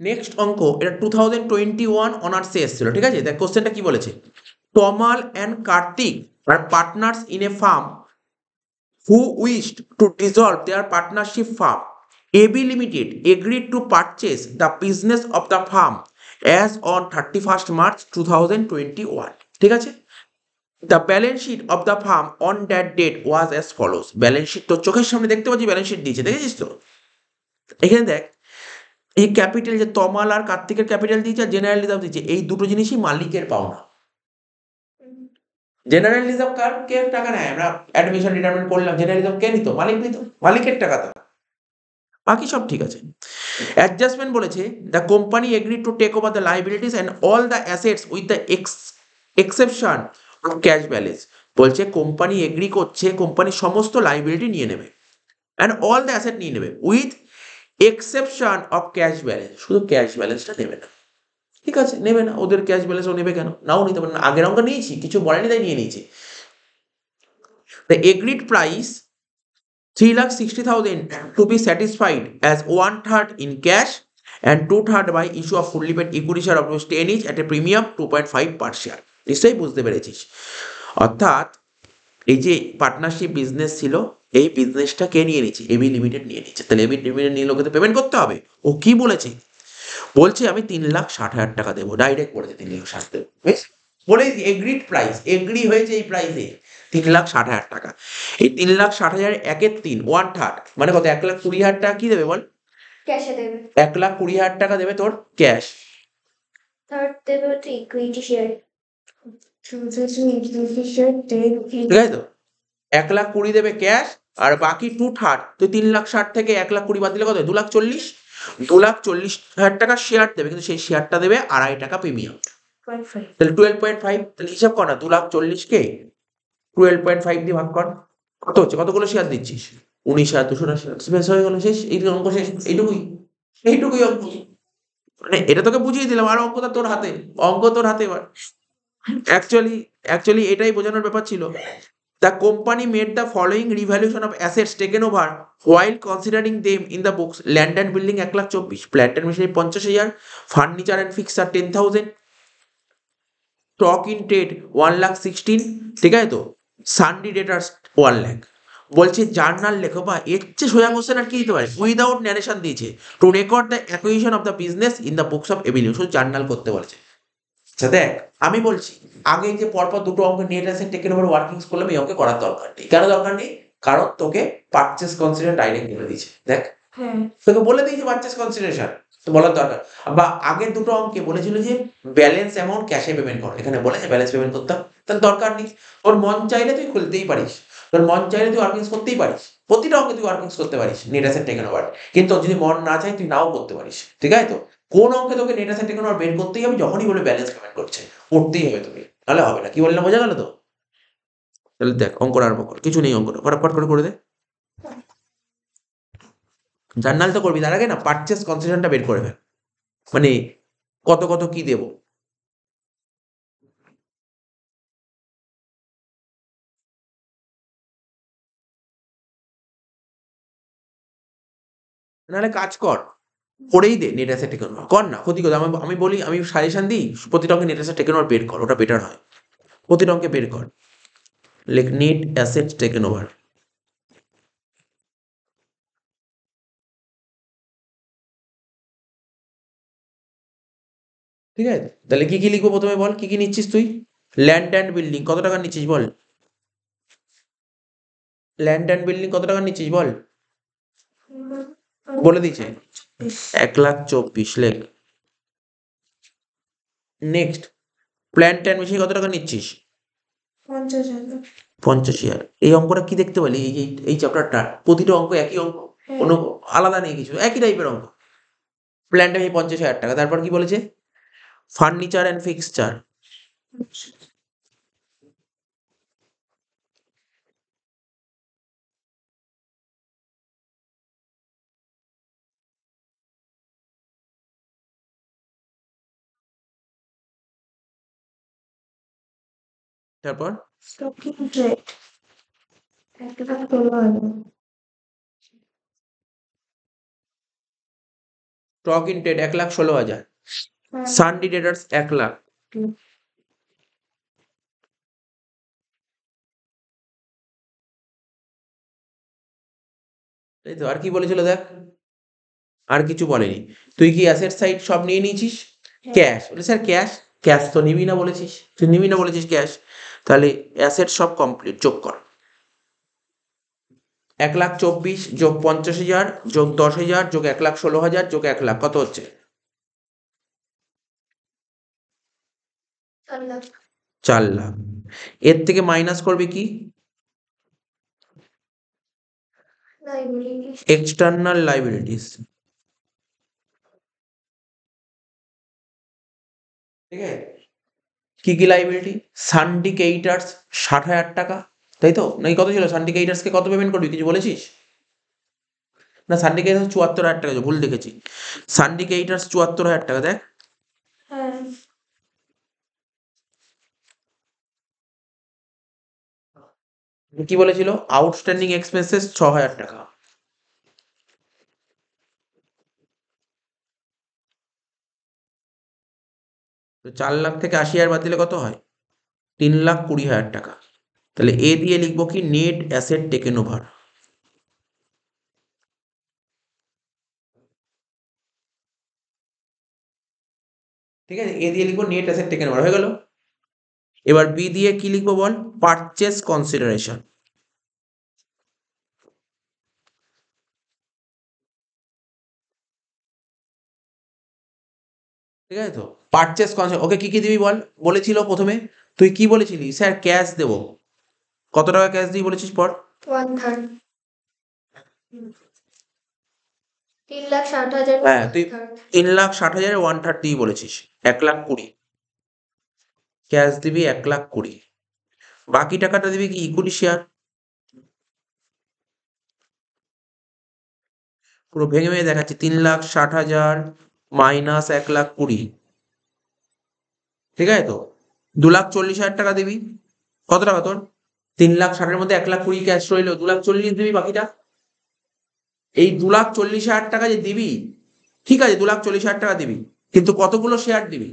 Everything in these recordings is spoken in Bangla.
নেক্সট অঙ্ক, এটা 2021 অনার্সে এসেছিল, ঠিক আছে? দেখ কোশ্চেনটা কি বলেছে। তমাল অ্যান্ড কার্তিক আর partners in a firm who wished to dissolve their partnership firm. AB Limited agreed to purchase the business of the firm as on 31st March 2021. ঠিক আছে? The balance sheet of the firm on that date was as follows. Balance sheet তো চোখের সামনে দেখতে পাচ্ছি, ব্যালেন্স শিট দিয়েছে, দেখেছিস তো? এখানে দেখ, এই ক্যাপিটাল যে তমাল আর কার্তিকের ক্যাপিটাল দিয়েছে আর জেনারেল রিজার্ভ দিয়েছে, এই দুটো জিনিসই মালিকের পাওনা। জেনারেল রিজার্ভ কার কে টাকা নেয়? আমরা অ্যাডমিশন রিটায়ারমেন্ট করলাম, জেনারেল রিজার্ভ কে নিত? মালিক নিত, মালিকের টাকা তো। বাকি সব ঠিক আছে। অ্যাডজাস্টমেন্ট বলেছে, the company agreed to take over the liabilities and all the assets with the exception of cash balance. বলছে কোম্পানি এগ্রি করছে কোম্পানি সমস্ত লাইবিলিটি নিয়ে নেবে অ্যান্ড অল দ্য অ্যাসেট নিয়ে নেবে with exception of cash balance, শুধু ক্যাশ ব্যালেন্সটা নেবে না। ঠিক আছে, নেবে না, ওদের ক্যাশ ব্যালেন্সও নেবে কেন? নাও নিতে পারে না, আগের অঙ্ক নিয়েছি, কিছু বলেনি তাই নিয়ে নিয়েছি। The agreed price 3,60,000 to be satisfied as 1/3 in cash and 2/3 by issue of fully paid equity share of 10 each at a premium 2.5 per share. নিশ্চয়ই বুঝতে পেরেছিস। অর্থাৎ এই যে পার্টনারশিপ বিজনেস ছিল, এই বিজনেসটা কে নিয়ে নিচ্ছে? এবি লিমিটেড নিয়ে নিচ্ছে। তাহলে এবি লিমিটেড নিয়ে লোকে তো পেমেন্ট করতে হবে। ও কি বলেছে? বলছে আমি 3,60,000 টাকা দেবো, ডাইরেক্ট বলেছে 3,60,000 দেবো। বেশ, বলে এগ্রিড প্রাইস, এগ্রি হয়েছে এই প্রাইসে 3,60,000 টাকা। এই 3,60,000 একের 3 1/3 মানে কত? 1,20,000 টাকা কি দেবে বল? ক্যাশে দেবে। 1,20,000 টাকা দেবে তোর ক্যাশ। থার্ড দেবে হচ্ছে ইকুইটি শেয়ার। ঠিক আছে তো? 1,20,000 দেবে ক্যাশ, আর বাকি 2/3, তো 3,60,000 থেকে 1,20,000 বাদ দিলে কত? 2,40,000। 2,40,000 টাকা শেয়ার দেবে, কিন্তু সেই শেয়ারটা দেবে 2.5 টাকা প্রিমিয়াম। তাহলে 12.5, তাহলে হিসাব কর না, 2,40,000 কে 12.5 দিয়ে ভাগ কর, কত হচ্ছে? কতগুলো শেয়ার দিচ্ছিস? 19,200 শেয়ার। বেশ, হয়ে গেল, শেষ। এই অঙ্ক শেষ, এইটুকুই, এইটুকুই অঙ্ক। মানে এটা তোকে বুঝিয়ে দিলাম, আর অঙ্কটা তোর হাতে, অঙ্ক তোর হাতে এবার। অ্যাকচুয়ালি এটাই বোঝানোর ব্যাপার ছিল। The company made the following revaluation of assets taken over while considering them in the books: land and building 1,24,000, plant and machinery 50,000, furniture and fixture 10,000, stock in trade 1,16,000, ঠিক আছে তো, sundry debtors 1,00,000। বলছে জার্নাল লেখো, বা এর চেয়ে সোজা কোশ্চেন আর কি দিতে পারে? উইদাউট ন্যারেশন দিয়েছে, two record the acquisition of the business in the books of Avenue, শুধু জার্নাল করতে বলেছে। আচ্ছা দেখ, আমি বলছি আগে যে পরপর দুটো অঙ্ক net asset taken over workings করলাম, এই অঙ্কে করার দরকার নেই। কেন দরকার নেই? কারণ তোকে পারচেস কনসিডার ডাইরেক্ট বলে দিয়েছে। দেখ, তোকে বলে দিয়েছে পারচেস কনসিডারেশন, তো বলার দরকার। বা আগের দুটো অঙ্কে বলেছিল যে ব্যালেন্স অ্যামাউন্ট ক্যাশে পেমেন্ট কর, এখানে বলেছে ব্যালেন্স পেমেন্ট করতে হবে, তাহলে দরকার নেই। তোর মন চাইলে তুই খুলতেই পারিস, তোর মন চাইলে তুই ওয়ার্কিংস করতেই পারিস, প্রতিটা অঙ্কে তুই ওয়ার্কিংস করতে পারিস নেট অ্যাসেট টেকেন ওভার। কিন্তু তোর যদি মন না চায় তুই নাও করতে পারিস, ঠিক আছে তো? কোন অঙ্কে তোকে নেট অ্যাসেট টেকেন ওভার বের করতেই হবে? যখনই বলে ব্যালেন্স পেমেন্ট করছে, করতেই হবে তোকে, নাহলে হবে না। কি বললাম, বোঝা গেল তো? তাহলে দেখ, অঙ্কটা আরম্ভ কর, কিছু নেই, অঙ্কটা ফটাফট করে দে। জার্নাল তো করবি, তার আগে না পারচেস কনসিডারেশনটা বের করে ফেল, মানে কত কত কি দেবো। নাহলে কাজ কর, করেই দে নেট অ্যাসেট টেকেন ওভার, কর না, ক্ষতি করে। আমি বলি, আমি সাজেশন দিই, প্রতিটা অঙ্কে নেট অ্যাসেট টেকেন ওভার বের কর, ওটা বেটার হয়। প্রতিটা অঙ্কে বের কর, লেখ নেট অ্যাসেট টেকেন ওভার। ঠিক আছে, তাহলে কি কি লিখবো প্রথমে বল, কি কি নিচ্ছিস তুই? ল্যান্ড অ্যান্ড বিল্ডিং কত টাকা নিচ্ছিস বল? ল্যান্ড অ্যান্ড বিল্ডিং কত টাকা নিচ্ছিস বল? বলে দিয়েছে 1,24,000, লেখ। নেক্সট, প্ল্যান্ট অ্যান্ড মেশিন কত টাকা নিচ্ছিস? 50,000। এই অঙ্কটা কি দেখতে পেলি? এই চ্যাপ্টারটা প্রতিটা অঙ্ক একই অঙ্ক, কোনো আলাদা নেই কিছু, একই টাইপের অঙ্ক। প্ল্যান্ট অ্যান্ড 50,000 টাকা। তারপর কি বলেছে? ফার্নিচার অ্যান্ড ফিক্সচার, তারপর স্টকিং ট্রেড একটা তোলা হলো। Stock in trade 1,16,000, সানডি ডেটার্স 1 lakh. তাই তো, আর কি বলেছিল দেখ, আর কিছু বলেনি। তুই কি অ্যাসেট সাইড সব নিয়ে নিয়েছিস? ক্যাশ, বলে স্যার ক্যাশ, ক্যাশ তো নিবি না বলেছিস, তুই নিবি না বলেছিস ক্যাশ, তাহলে অ্যাসেট সব কমপ্লিট, যোগ কর। 1,24,000 যোগ 50,000 যোগ 10,000 যোগ 1,16,000 যোগ 1 লাখ, কত হচ্ছে? 4 লাখ। 4 লাখ। এর থেকে মাইনাস করবে কি? Liabilities. External liabilities. ঠিক আছে, কি কি লাইবিলিটি? সানডিকেটার্স 60,000 টাকা, তাই তো, নাকি কত ছিল? সানডিকেটার্সকে কত পেমেন্ট করবি, কিছু বলেছিস? না, সানডিকেটার্স 74,000 টাকা, ভুল দেখেছি। সানডিকেটার্স 74,000 টাকা, দেখ। হ্যাঁ। কি বলেছিল? আউটস্ট্যান্ডিং এক্সপেন্সেস 6,000 টাকা। তো 4 লাখ থেকে 80,000 বাদ দিলে কত হয়? 3,20,000 টাকা। তাহলে এ দিয়ে লিখবো কি? Net asset taken over. ঠিক আছে, এ দিয়ে লিখবো নেট অ্যাসেট টেকেন ওভার, হয়ে গেল। এবার বি দিয়ে কি লিখবো বল? Purchase consideration. ঠিক আছে তো, পারচেস কনসিডারেশন, ওকে কি কি দিবি বল? বলেছিল প্রথমে, তুই কি বলেছিলি? স্যার ক্যাশ দেবো। কত টাকা ক্যাশ দিবি বলেছিস পর? 1/3। 3,60,000 হ্যাঁ, তুই 1/3। 3,60,000 1/3 দিবি বলেছিস, 1,20,000 ক্যাশ দিবি, 1,20,000। বাকি টাকাটা দিবি কি? Equity share. পুরো ভেঙে ভেঙে দেখাচ্ছি, 3,60,000 মাইনাস 1,20,000। ঠিক আছে তো, 2,40,000 টাকা দিবি। কত টাকা তোর? 3,60,000 মধ্যে 1,20,000 ক্যাশ রইলো, 2,40,000 দিবি বাকিটা। এই 2,40,000 টাকা যে দিবি, ঠিক আছে, 2,40,000 টাকা দিবি, কিন্তু কতগুলো শেয়ার দিবি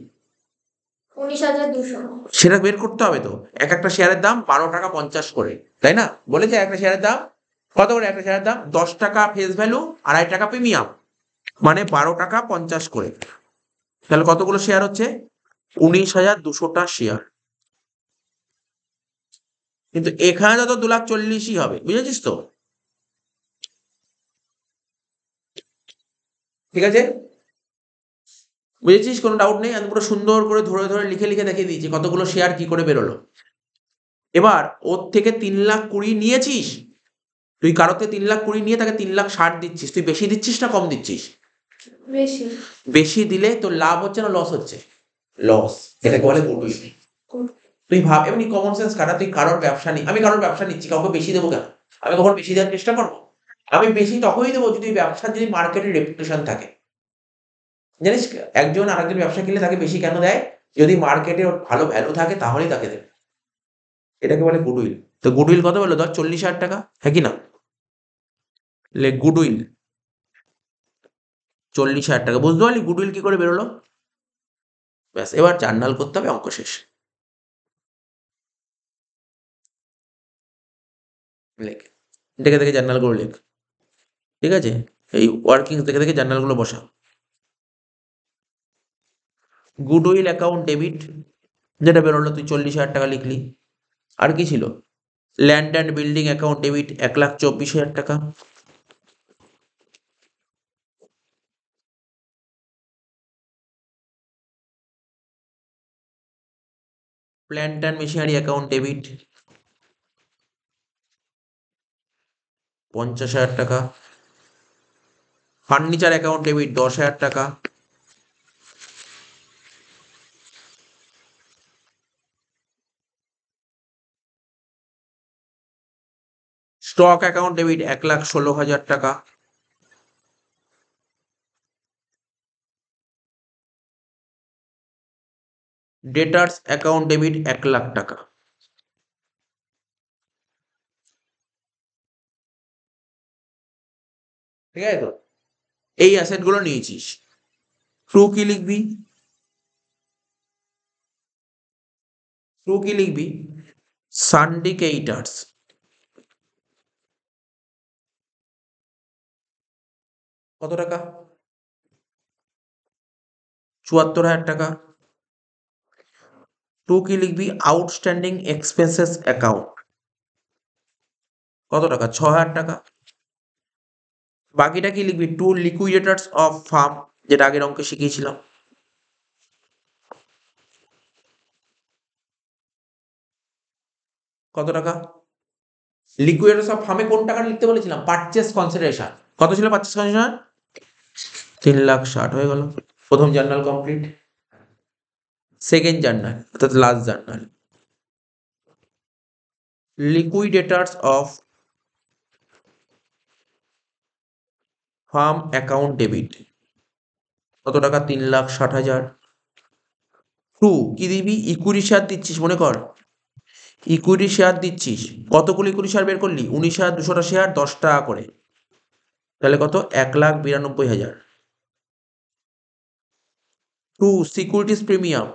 19,200। সেটা বের করতে হবে তো। এক একটা শেয়ারের দাম 12 টাকা 50 করে, তাই না? বলেছে একটা শেয়ারের দাম কত করে? একটা শেয়ারের দাম 10 টাকা ফেস ভ্যালু, 2.5 টাকা প্রিমিয়াম, মানে 12 টাকা 50 করে। তাহলে কতগুলো শেয়ার হচ্ছে? 19,200টা শেয়ার। কিন্তু এখানে তো 2,40,000ই হবে, বুঝেছিস তো? ঠিক আছে, বুঝেছিস? কোনো ডাউট নেই? আমি পুরো সুন্দর করে ধরে ধরে লিখে লিখে দেখিয়ে দিয়েছি কতগুলো শেয়ার কি করে বেরোলো। এবার ওর থেকে 3,20,000 নিয়েছিস, তুই কারোতে 3,20,000 নিয়ে তাকে 3,60,000 দিচ্ছিস, তুই বেশি দিচ্ছিস না কম দিচ্ছিস? বেশি। বেশি দিলে তোর লাভ হচ্ছে না লস হচ্ছে? লস। এটাকে বলে গুডউইল। তুই ভাব, এমনি কমন সেন্স খাটা, তুই কারোর ব্যবসা নি, আমি কারোর ব্যবসা নিচ্ছি, কাউকে বেশি দেবো কেন? আমি কখন বেশি দেওয়ার চেষ্টা করবো? আমি বেশি তখনই দেবো যদি ব্যবসার, যদি মার্কেটের রেপুটেশন থাকে। জানিস, একজন আরেকজন ব্যবসা কিনলে তাকে বেশি কেন দেয়? যদি মার্কেটে ওর ভালো ভ্যালু থাকে তাহলেই তাকে দেবে। এটাকে বলে গুডউইল। তো গুডউইল কত বললো? ধর 40,000 টাকা, হ্যাঁ কি না? গুডউইল 40,000 টাকা, বুঝতে পারলি গুডউইল কি করে বেরোলো? ব্যাস, এবার জার্নাল করতে হবে, অঙ্ক শেষ। লেখ, দেখে দেখে জার্নাল গুলো লেখ। ঠিক আছে, এই ওয়ার্কিং দেখে দেখে জার্নাল গুলো বসা। গুডউইল অ্যাকাউন্ট ডেবিট, যেটা বেরোলো, তুই 40,000 টাকা লিখলি। আর কি ছিল? Land and building account debit 1,24,000 টাকা। Plant and machinery account debit 50,000 টাকা। ফার্নিচার অ্যাকাউন্ট ডেবিট 10,000 টাকা। স্টক অ্যাকাউন্ট ডেবিট 1,16,000 টাকা। ডেটার্স অ্যাকাউন্ট ডেবিট 1,00,000 টাকা। ঠিক আছে তো, এই অ্যাসেট গুলো নিয়েছিস। ট্রু কি লিখবি? ট্রু কি লিখবি? সান্ডিকেটার্স কত টাকা? ৭৪,০০০ টাকা। টু কি লিখবি? আউটস্ট্যান্ডিং এক্সপেন্সেস অ্যাকাউন্ট কত টাকা? ৬,০০০ টাকা। বাকিটা কি লিখবি? টু লিকুইডেটার্স অফ ফার্ম, যেটা আগের অঙ্কে শিখিয়েছিলাম। কত টাকা? লিকুইডেটার্স অফ ফার্মে কোন টাকাটা লিখতে বলেছিলাম? Purchase consideration. কত ছিল পারচেস কনসিডারেশন? ৩,৬০,০০০ হয়ে গেল। প্রথম জার্নাল কমপ্লিট। সেকেন্ড জার্নাল অর্থাৎ last journal, liquidators of firm account debit কত টাকা? ৩,৬০,০০০। টু কি দিবি? ইকুইটি শেয়ার দিচ্ছিস, মনে কর ইকুইটি শেয়ার দিচ্ছিস। কতগুলো ইকুইটি শেয়ার বের করলি? ১৯,২০০টা শেয়ার ১০ টাকা করে, তাহলে কত? ১,৯২,০০০। টু সিকিউরিটিজ প্রিমিয়াম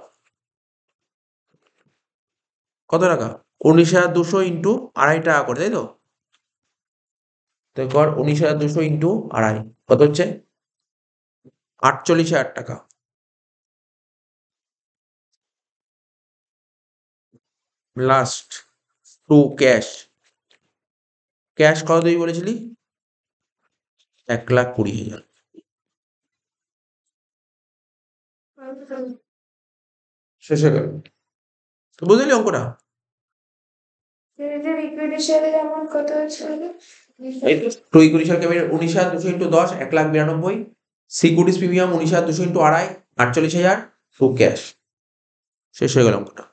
কত টাকা? ১৯,২০০ ইন্টু ২.৫ টাকা করে, তাই তো? তাই কর ১৯,২০০ ইন্টু ২.৫ কত হচ্ছে? ৪৮,০০০ টাকা। Last two cash. ক্যাশ কত দিবি বলেছিলি? ১,২০,০০০। শেষ হয়ে গেল। বুঝলি অঙ্কটা? ইকুইটি শেয়ারের অ্যামাউন্ট কত হচ্ছে? এই তো টু ইকুইটি শেয়ার ক্যাপিটাল ১৯,২০০ ইন্টু ১০ ১,৯২,০০০। সিকিউরিটিজ প্রিমিয়াম ১৯,২০০ ইন্টু ২.৫ ৪৮,০০০। To cash. শেষ হয়ে গেল অঙ্কটা।